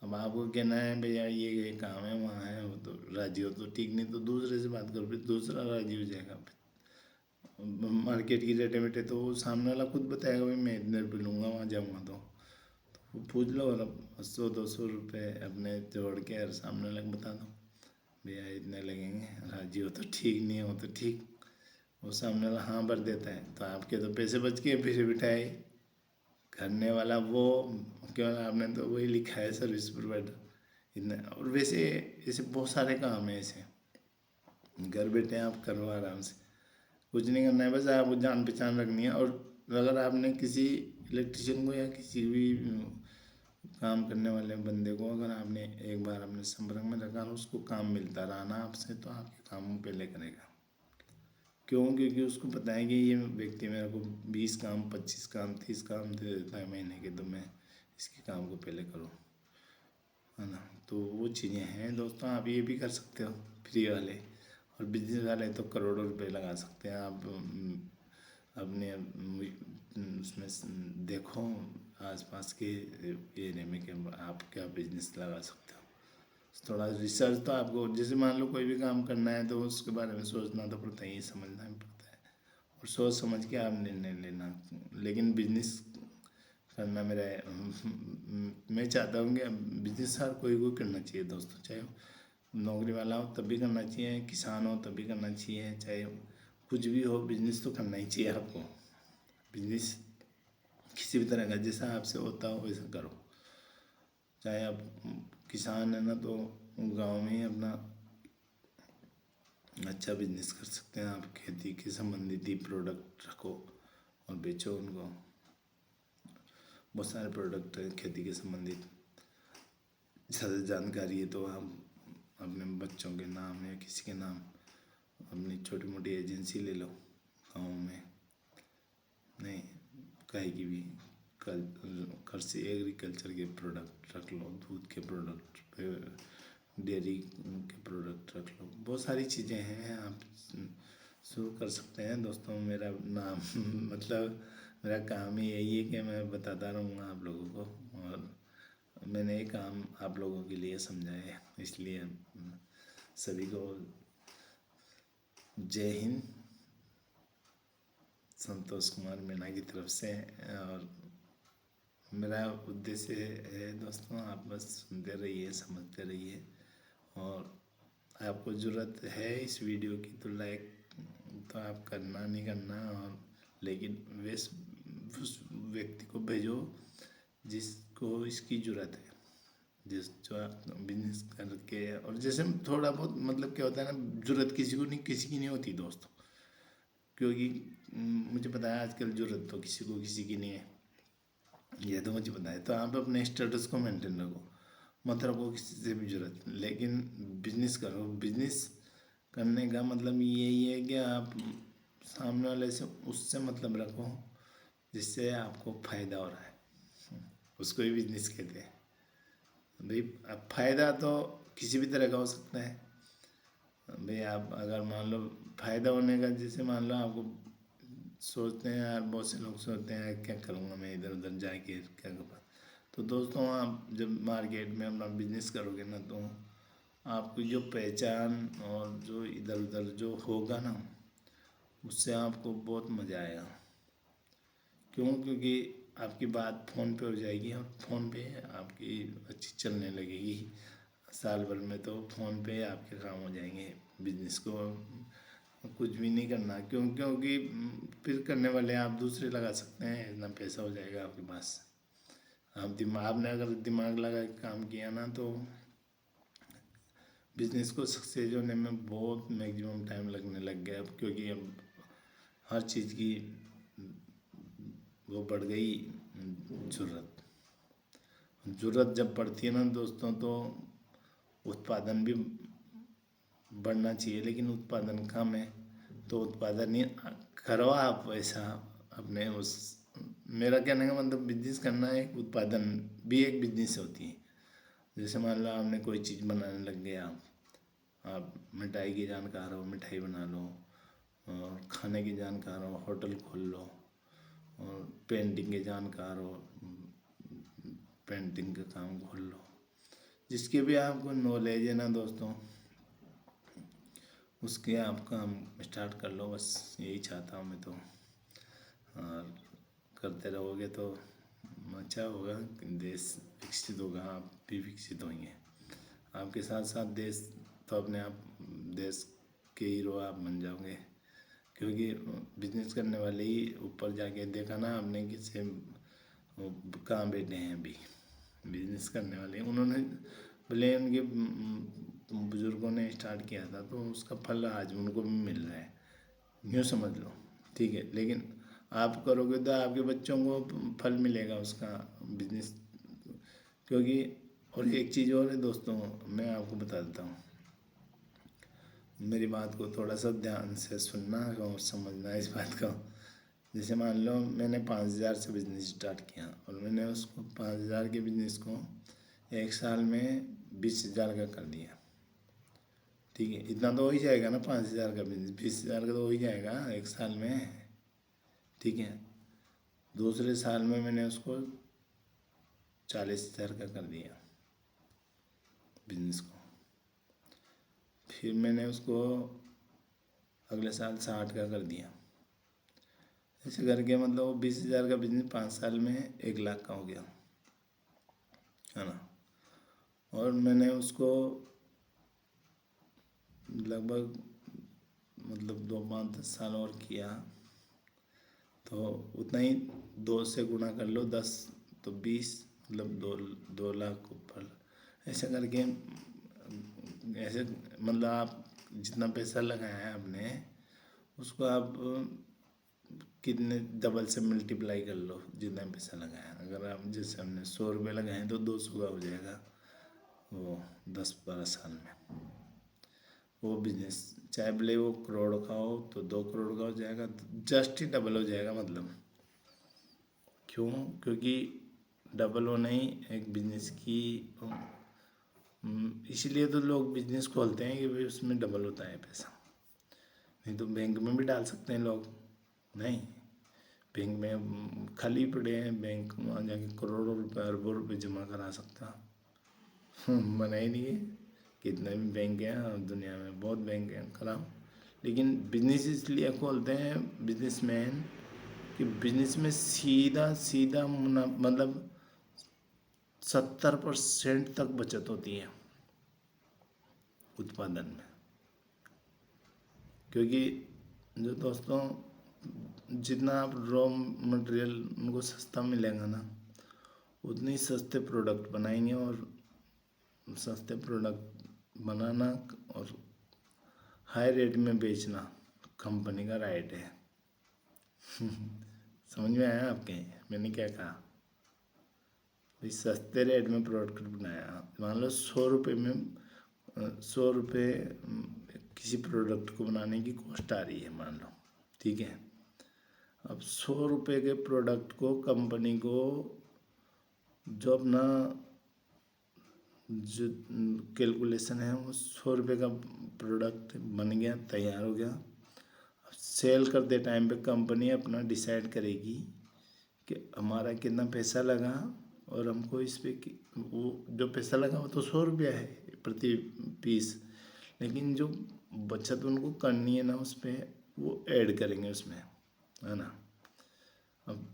अब आपको कहना है भैया ये काम है वहाँ है, वो तो राजी हो तो ठीक, नहीं तो दूसरे से बात करो, फिर दूसरा राजी हो जाएगा। मार्केट की रेट वेट है तो वो सामने वाला खुद बताएगा भाई मैं इतने रुपये लूँगा वहाँ जाऊँगा तो वो पूछ लो, और अब 100-200 रुपये अपने जोड़ के और सामने वाले को बता दो भैया इतने लगेंगे, राजी हो तो ठीक, नहीं हो तो ठीक। वो सामने वाला हाँ भर देता है तो आपके तो पैसे बच गए, फिर बिठाए करने वाला वो, केवल आपने तो वही लिखा है सर्विस प्रोवाइडर इतना। और वैसे ऐसे बहुत सारे काम हैं ऐसे, घर बैठे आप करो आराम से, कुछ नहीं करना है, बस आपको जान पहचान रखनी है। और अगर आपने किसी इलेक्ट्रिशियन को या किसी भी काम करने वाले बंदे को अगर आपने एक बार अपने संपर्क में रखा और उसको काम मिलता रहा ना आपसे, तो आपके काम पहले करेगा। क्यों, क्योंकि उसको पता है कि ये व्यक्ति मेरे को 20 काम 25 काम 30 काम दे देता है महीने के, तो मैं इसके काम को पहले करूँ, है ना। तो वो चीज़ें हैं दोस्तों, आप ये भी कर सकते हो फ्री वाले, और बिजनेस वाले तो करोड़ों रुपए लगा सकते हैं आप। अपने उसमें देखो आसपास के एरिया में कि आप क्या बिजनेस लगा सकते हो। थोड़ा रिसर्च तो आपको, जैसे मान लो कोई भी काम करना है तो उसके बारे में सोचना तो पड़ता ही, समझना भी पड़ता है, और सोच समझ के आप निर्णय लेना। लेकिन बिजनेस करना मेरा मैं चाहता हूँ कि बिजनेस हर कोई को करना चाहिए दोस्तों, चाहे नौकरी वाला हो तब भी करना चाहिए, किसान हो तब भी करना चाहिए, चाहे कुछ भी हो, बिजनेस तो करना ही चाहिए आपको। बिजनेस किसी भी तरह का जैसा आपसे होता हो वैसा करो, चाहे आप किसान है ना तो गांव में ही अपना अच्छा बिजनेस कर सकते हैं। आप खेती के संबंधित ही प्रोडक्ट रखो और बेचो उनको, बहुत सारे प्रोडक्ट हैं खेती के संबंधित। ज़्यादा जानकारी है तो आप अपने बच्चों के नाम या किसी के नाम अपनी छोटी मोटी एजेंसी ले लो गाँव में, नहीं, कहीं की भी कल कृषि एग्रीकल्चर के प्रोडक्ट रख लो, दूध के प्रोडक्ट, डेयरी के प्रोडक्ट रख लो, बहुत सारी चीज़ें हैं, आप शुरू कर सकते हैं दोस्तों। मेरा नाम मतलब मेरा काम ही यही है कि मैं बताता रहूँगा आप लोगों को, और मैंने ये काम आप लोगों के लिए समझा है, इसलिए सभी को जय हिंद। संतोष कुमार मीणा की तरफ से। और मेरा उद्देश्य है दोस्तों, आप बस सुनते रहिए, समझते रहिए, और आपको ज़रूरत है इस वीडियो की तो लाइक तो आप करना नहीं करना, और लेकिन उस व्यक्ति को भेजो जिसको इसकी ज़रूरत है, जिस जो आप बिजनेस करके, और जैसे थोड़ा बहुत मतलब क्या होता है ना, ज़रूरत किसी को नहीं, किसी की नहीं होती दोस्तों, क्योंकि मुझे पता है आजकल ज़रूरत तो किसी को किसी की नहीं है, ये तो मुझे पता है। तो आप अपने स्टेटस को मेंटेन रखो, मत रखो किसी से भी ज़रूरत, लेकिन बिजनेस करो। बिजनेस करने का मतलब यही है कि आप सामने वाले से उससे मतलब रखो जिससे आपको फ़ायदा हो रहा है, उसको ही बिजनेस कहते हैं भाई। अब फ़ायदा तो किसी भी तरह का हो सकता है भाई। आप अगर मान लो फ़ायदा होने का, जैसे मान लो आपको सोचते हैं यार, बहुत से लोग सोचते हैं क्या करूँगा मैं इधर उधर जाके, क्या करूँगा। तो दोस्तों, आप जब मार्केट में अपना बिजनेस करोगे ना, तो आपकी जो पहचान और जो इधर उधर जो होगा ना, उससे आपको बहुत मज़ा आएगा। क्यों? क्योंकि आपकी बात फ़ोन पे हो जाएगी, और फ़ोन पे आपकी अच्छी चलने लगेगी। साल भर में तो फ़ोन पे आपके काम हो जाएंगे। बिजनेस को कुछ भी नहीं करना, क्योंकि फिर करने वाले आप दूसरे लगा सकते हैं, इतना पैसा हो जाएगा आपके पास। आपने अगर दिमाग लगा के काम किया ना, तो बिजनेस को सक्सेस होने में बहुत मैक्सिमम टाइम लगने लग गया अब, क्योंकि अब हर चीज़ की वो बढ़ गई ज़रूरत। ज़रूरत जब पड़ती है ना दोस्तों, तो उत्पादन भी बढ़ना चाहिए, लेकिन उत्पादन कम है, तो उत्पादन ही करो आप ऐसा अपने उस। मेरा कहने का मतलब बिजनेस करना है, उत्पादन भी एक बिजनेस होती है। जैसे मान लो आपने कोई चीज़ बनाने लग गए, आप मिठाई की जानकार हो, मिठाई बना लो, और खाने की जानकार हो, होटल खोल लो, और पेंटिंग के जानकार हो, पेंटिंग का काम खोल लो। जिसके भी आपको नॉलेज है ना दोस्तों, उसके आप काम स्टार्ट कर लो, बस यही चाहता हूँ मैं तो। और करते रहोगे तो अच्छा होगा, देश विकसित होगा, आप भी विकसित होंगे। आपके साथ साथ देश तो अपने आप देश के हीरो आप बन जाओगे, क्योंकि बिजनेस करने वाले ही ऊपर जाके देखा ना आपने किसे कहाँ बैठे हैं अभी, बिजनेस करने वाले। उन्होंने भले उनके बुजुर्गों ने स्टार्ट किया था, तो उसका फल आज उनको भी मिल रहा है, यूँ समझ लो, ठीक है। लेकिन आप करोगे तो आपके बच्चों को फल मिलेगा उसका, बिजनेस। क्योंकि और एक चीज़ और है दोस्तों, मैं आपको बता देता हूँ, मेरी बात को थोड़ा सा ध्यान से सुनना और समझना इस बात को। जैसे मान लो मैंने 5,000 से बिजनेस स्टार्ट किया, और मैंने उसको 5,000 के बिजनेस को एक साल में 20,000 का कर दिया, ठीक है। इतना तो हो ही जाएगा ना, 5,000 का बिजनेस 20,000 का तो हो ही जाएगा एक साल में, ठीक है। दूसरे साल में मैंने उसको 40,000 का कर दिया बिजनेस को। फिर मैंने उसको अगले साल 60 का कर दिया। ऐसे करके मतलब वो 20,000 का बिजनेस 5 साल में 1 लाख का हो गया, है ना। और मैंने उसको लगभग मतलब 2, 5, 10 साल और किया, तो उतना ही 2 से गुणा कर लो, 10 तो 20, मतलब 2 लाख ऊपर। ऐसा करके ऐसे मतलब आप जितना पैसा लगाया है आपने, उसको आप कितने डबल से मल्टीप्लाई कर लो, जितना पैसा लगाया। अगर आप जैसे हमने 100 रुपये लगाए तो 200 का हो जाएगा वो 10, 12 साल में। वो बिजनेस चाहे भले वो करोड़ का हो तो 2 करोड़ का हो जाएगा, जस्ट ही डबल हो जाएगा मतलब। क्यों? क्योंकि डबल होना ही एक बिजनेस की इसीलिए तो लोग बिजनेस खोलते हैं कि भाई उसमें डबल होता है पैसा। नहीं तो बैंक में भी डाल सकते हैं लोग, नहीं बैंक में खाली पड़े हैं, बैंक वहाँ जाके करोड़ों रुपए अरबों रुपए जमा करा सकता। मना ही नहीं है। कितने भी बैंक हैं और दुनिया में बहुत बैंक हैं खराब, लेकिन बिजनेस इसलिए खोलते हैं बिजनेसमैन कि बिजनेस में सीधा सीधा मतलब 70% तक बचत होती है उत्पादन में। क्योंकि जो दोस्तों जितना आप रॉ मटेरियल उनको सस्ता मिलेगा ना, उतनी सस्ते प्रोडक्ट बनाएंगे, और सस्ते प्रोडक्ट बनाना और हाई रेट में बेचना कंपनी का राइट है। समझ में आया आपके मैंने क्या कहा? भाई सस्ते रेट में प्रोडक्ट बनाया, मान लो 100 रुपये में 100 रुपये किसी प्रोडक्ट को बनाने की कॉस्ट आ रही है मान लो, ठीक है। अब 100 रुपये के प्रोडक्ट को कंपनी को जो अपना जो कैलकुलेशन है वो 100 रुपये का प्रोडक्ट बन गया, तैयार हो गया। सेल करते टाइम पे कंपनी अपना डिसाइड करेगी कि हमारा कितना पैसा लगा, और हमको इस पे वो जो पैसा लगा वो तो 100 रुपया है प्रति पीस, लेकिन जो बचत उनको करनी है ना उस पर वो ऐड करेंगे उसमें, है ना। अब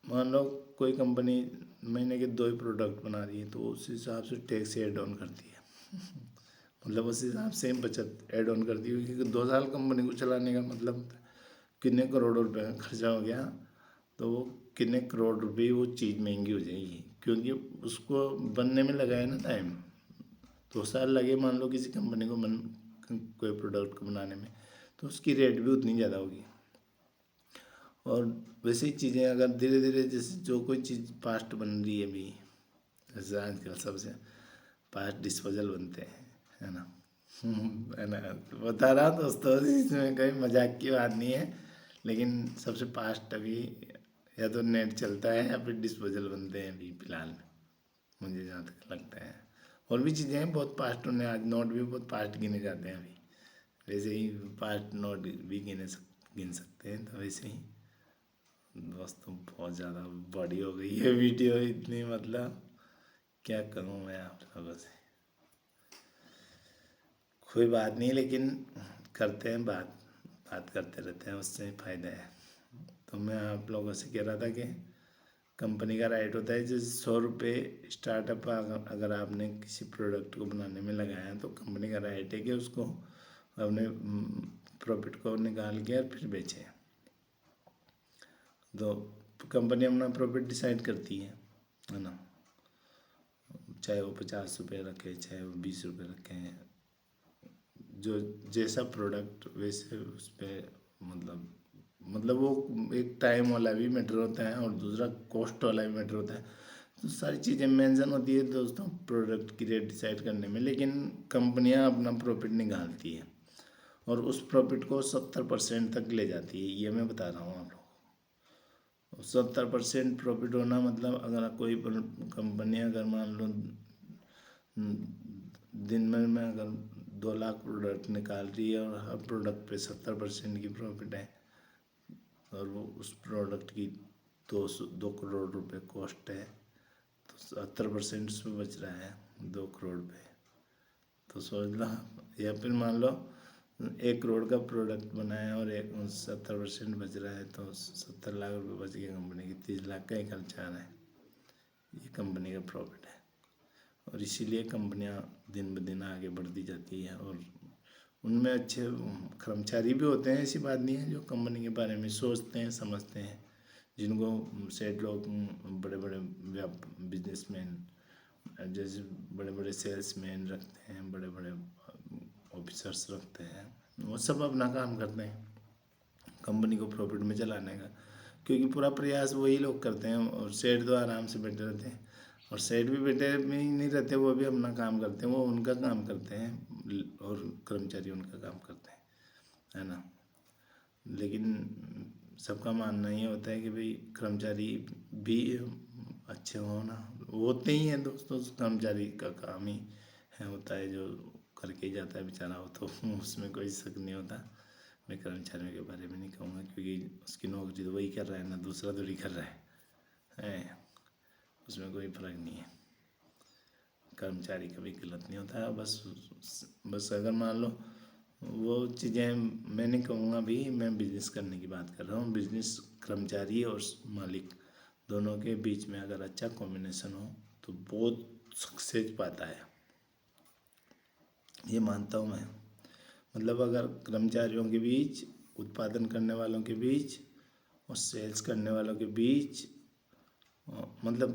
मान लो कोई कंपनी महीने के 2 ही प्रोडक्ट बना रही है तो उस हिसाब से टैक्स ऐड ऑन करती है। मतलब उस हिसाब से बचत ऐड ऑन करती है, क्योंकि 2 साल कंपनी को चलाने का मतलब कितने करोड़ों रुपए का खर्चा हो गया, तो वो कितने करोड़ रुपए वो चीज़ महंगी हो जाएगी, क्योंकि उसको बनने में लगा है ना टाइम। 2 साल लगे मान लो किसी कंपनी को कोई प्रोडक्ट को बनाने में, तो उसकी रेट भी उतनी ज़्यादा होगी। और वैसे ही चीज़ें अगर धीरे धीरे जैसे जो कोई चीज़ फास्ट बन रही है अभी, जैसे आजकल सबसे फास्ट डिस्पोजल बनते हैं, है ना। है ना, बता रहा हूँ दोस्तों, इसमें कोई मजाक की बात नहीं है, लेकिन सबसे फास्ट अभी या तो नेट चलता है या फिर डिस्पोजल बनते हैं अभी फिलहाल में, मुझे जहाँ तक लगता है। और भी चीज़ें हैं बहुत फास्ट होने, आज नोट भी बहुत फास्ट गिने जाते हैं अभी, वैसे ही फास्ट नोट भी गिन सकते हैं। तो वैसे ही दोस्तों बहुत ज़्यादा बड़ी हो गई है वीडियो इतनी, मतलब क्या कहूँ मैं आप लोगों से। कोई बात नहीं, लेकिन करते हैं बात करते रहते हैं, उससे फ़ायदा है। तो मैं आप लोगों से कह रहा था कि कंपनी का राइट होता है, जैसे 100 रुपये स्टार्टअप अगर आपने किसी प्रोडक्ट को बनाने में लगाया तो कंपनी का राइट है कि उसको अपने प्रॉफिट को निकाल के और फिर बेचें। तो कंपनी अपना प्रॉफिट डिसाइड करती है ना, चाहे वो 50 रुपये रखे चाहे वो 20 रुपये रखें, जो जैसा प्रोडक्ट वैसे उस पर मतलब वो एक टाइम वाला भी मैटर होता है और दूसरा कॉस्ट वाला भी मैटर होता है। तो सारी चीज़ें मेंशन होती है दोस्तों प्रोडक्ट की रेट डिसाइड करने में, लेकिन कंपनियां अपना प्रॉफिट निकालती है और उस प्रॉफिट को 70% तक ले जाती है, ये मैं बता रहा हूँ आप लोगों को। 70% प्रॉफिट होना मतलब अगर कोई कंपनी अगर मान लो दिन भर में अगर 2 लाख प्रोडक्ट निकाल रही है और हर प्रोडक्ट पे 70% की प्रॉफिट है, और वो उस प्रोडक्ट की 2 करोड़ रुपए कॉस्ट है, तो 70% उसमें बच रहा है 2 करोड़ रुपये। तो सोच लो, या फिर मान लो 1 करोड़ का प्रोडक्ट बनाया और 70% बच रहा है, तो 70 लाख रुपए बच गए कंपनी की, 30 लाख का ही खर्चा आ रहा है, ये कंपनी का प्रॉफिट है। और इसीलिए कंपनियां दिन ब दिन आगे बढ़ती जाती है, और उनमें अच्छे कर्मचारी भी होते हैं, ऐसी बात नहीं है, जो कंपनी के बारे में सोचते हैं समझते हैं, जिनको सेठ लोग बड़े बड़े बिजनेसमैन जैसे बड़े बड़े सेल्समैन रखते हैं, बड़े बड़े ऑफिसर्स रखते हैं, वो सब अपना काम करते हैं कंपनी को प्रॉफिट में चलाने का, क्योंकि पूरा प्रयास वही लोग करते हैं। और सेठ तो आराम से बैठे रहते हैं, और सेठ भी बैठे में ही नहीं रहते, वो भी अपना काम करते हैं, वो उनका काम करते हैं और कर्मचारी उनका काम करते हैं, है ना। लेकिन सबका मानना ये होता है कि भाई कर्मचारी भी अच्छे हो ना, होते ही हैं दोस्तों, कर्मचारी का काम ही है, होता है जो करके ही जाता है बेचारा, हो तो उसमें कोई शक नहीं होता। मैं कर्मचारियों के बारे में नहीं कहूँगा, क्योंकि उसकी नौकरी तो वही कर रहा है ना, दूसरा थोड़ी कर रहा है, उसमें कोई फ़र्क नहीं है। कर्मचारी कभी गलत नहीं होता है। बस अगर मान लो वो चीज़ें, मैं नहीं कहूँगा भी, मैं बिजनेस करने की बात कर रहा हूँ। बिजनेस कर्मचारी और मालिक दोनों के बीच में अगर अच्छा कॉम्बिनेशन हो तो बहुत सक्सेस पाता है, ये मानता हूँ मैं। मतलब अगर कर्मचारियों के बीच, उत्पादन करने वालों के बीच और सेल्स करने वालों के बीच, मतलब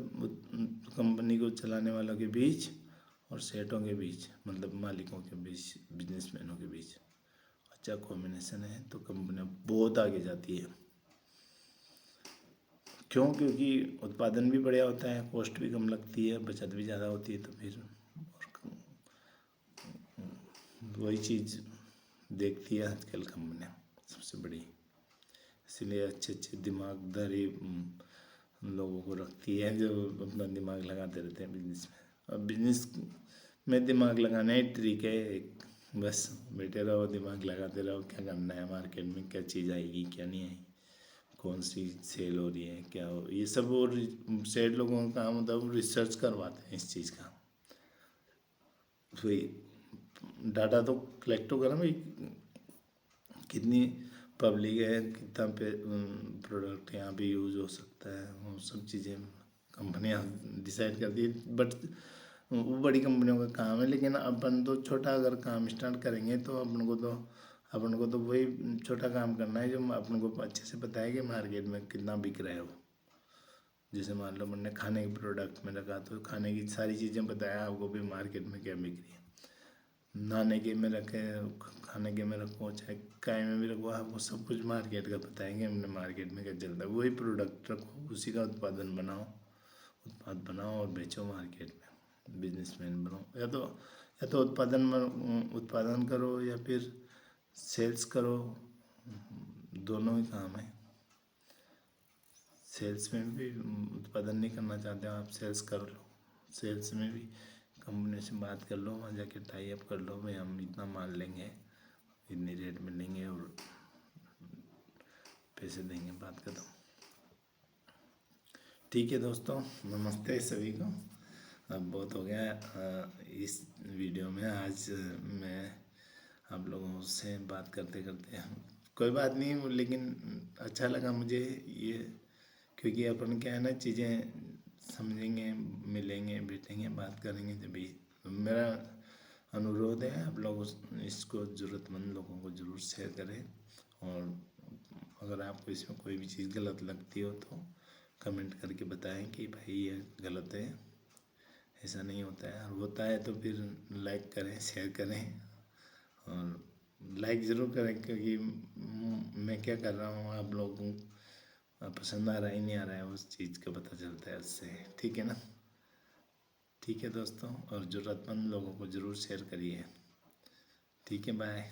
कंपनी को चलाने वालों के बीच और सेठों के बीच, मतलब मालिकों के बीच, बिजनेसमैनों के बीच अच्छा कॉम्बिनेशन है तो कंपनी बहुत आगे जाती है। क्यों? क्योंकि उत्पादन भी बढ़िया होता है, कॉस्ट भी कम लगती है, बचत भी ज़्यादा होती है, तो फिर वही चीज़ देखती है आजकल कंपनियाँ सबसे बड़ी, इसलिए अच्छे अच्छे दिमागदारी लोगों को रखती है जो अपना दिमाग लगाते रहते हैं बिजनेस में। और बिजनेस में दिमाग लगाना ही तरीका है एक, बस बैठे रहो, दिमाग लगाते रहो, क्या करना है, मार्केट में क्या चीज़ आएगी क्या नहीं आएगी, कौन सी सेल हो रही है क्या हो, ये सब। और सेठ लोगों का काम होता है वो रिसर्च करवाते हैं इस चीज़ का, वही डाटा तो कलेक्ट होगा ना भाई, कितनी पब्लिक है, कितना पे प्रोडक्ट यहाँ पे यूज़ हो सकता है, वो सब चीज़ें कंपनियाँ डिसाइड करती है। बट वो बड़ी कंपनियों का काम है, लेकिन अपन तो छोटा अगर काम स्टार्ट करेंगे तो अपन को तो वही छोटा काम करना है जो अपन को अच्छे से पता है कि मार्केट में कितना बिक रहा है वो। जैसे मान लो मैंने खाने के प्रोडक्ट में रखा तो खाने की सारी चीज़ें बताया आपको भी मार्केट में क्या बिक रही है, नहाने के में रखे, खाने के में रखो, चाहे काय में भी रखो, आपको सब कुछ मार्केट का पता है कि हमने मार्केट में क्या चलता है, वही प्रोडक्ट रखो, उसी का उत्पाद बनाओ और बेचो मार्केट में, बिजनेसमैन बनो। या तो उत्पादन करो या फिर सेल्स करो, दोनों ही काम है। सेल्स में भी उत्पादन नहीं करना चाहते हो आप, सेल्स कर लो, सेल्स में भी कंपनी से बात कर लो, वहाँ जाके टाई अप कर लो, भाई हम इतना माल लेंगे, इतनी रेट में लेंगे और पैसे देंगे, बात खत्म। ठीक है दोस्तों, नमस्ते सभी को। अब बहुत हो गया इस वीडियो में, आज मैं आप लोगों से बात करते करते, कोई बात नहीं, लेकिन अच्छा लगा मुझे ये, क्योंकि अपन क्या है ना, चीज़ें समझेंगे, मिलेंगे, बैठेंगे, बात करेंगे जब भी। मेरा अनुरोध है आप लोग इसको ज़रूरतमंद लोगों को ज़रूर शेयर करें, और अगर आपको इसमें कोई भी चीज़ गलत लगती हो तो कमेंट करके बताएं कि भाई ये गलत है, ऐसा नहीं होता है, और होता है तो फिर लाइक करें, शेयर करें, और लाइक ज़रूर करें, क्योंकि मैं क्या कर रहा हूँ आप लोगों को पसंद आ रहा है नहीं आ रहा है उस चीज़ का पता चलता है उससे। ठीक है ना? ठीक है दोस्तों, और ज़रूरतमंद लोगों को ज़रूर शेयर करिए। ठीक है, बाय।